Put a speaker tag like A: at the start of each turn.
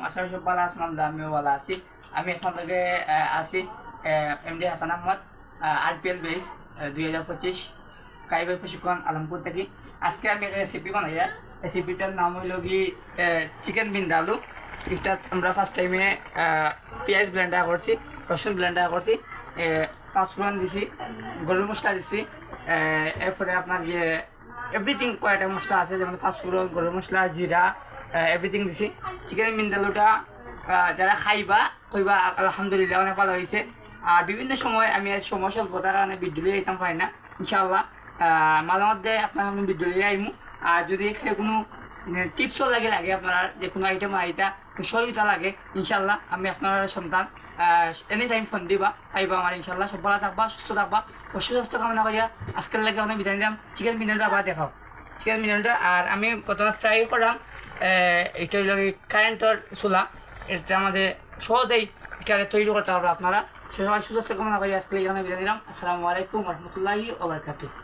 A: আশা করি সব ভালো আছেন, আমিও ভালো আছি। আমি এখন থেকে আছি MD Hasan Ahmad, RPL base 2025 কারিগরি প্রশিক্ষণ আলমপুর থেকে। আজকে আমি একটা রেসিপি বানাই। রেসিপিটার নাম হইল কি চিকেন বিন্দালু। এটা আমরা ফার্স্ট টাইমে পেঁয়াজ ব্লেন্ডার করছি, রসুন ব্লেন্ডার করছি, পাঁচফোড়ন দিছি, গরুর মশলা দিছি, এরপরে আপনার যে এভরিথিং কয়েকটা মশলা আছে, যেমন পাঁচফোড়ন, গরুর মশলা, জিরা, এভরিথিং দিছি। চিকেন বিন্দালুটা যারা খাইবা কইবা আলহামদুলিল্লাহ অনেক ভালো হয়েছে। আর বিভিন্ন সময় আমি সময় স্বল্পতার কারণে বিদ্যুৎ যেতাম পারি না। ইনশাআল্লাহ মাঝে মধ্যে আপনার আমি বিদ্যুৎ আইমু। আর যদি কোনো টিপসও লাগে আপনারা যে কোনো আইটেম আইটা সহযোগিতা লাগে, ইনশাআল্লাহ আমি আপনার সন্তান এনি টাইম ফোন দিবা পাইবা আমার। ইনশাআল্লাহ সব ভালো থাকবা, সুস্থ থাকবা, অসুস্থ কামনা করিয়া আজকের লাগে অনেক বিদায় দিলাম। চিকেন বিরিয়ানিটা আবার দেখাও, চিকেন বিরিয়ানিটা। আর আমি প্রথমে ফ্রাই করলাম। এটা হইল কারেন্টের চুলা, এটা আমাদের সহজেই এটা তৈরি করতে পারবো আপনারা। সবাই সুস্থ কামনা করি আজকে এখানে বিদায় দিলাম। আসসালামু আলাইকুম রহমতুল্লাহি ওয়া বারাকাতুহু।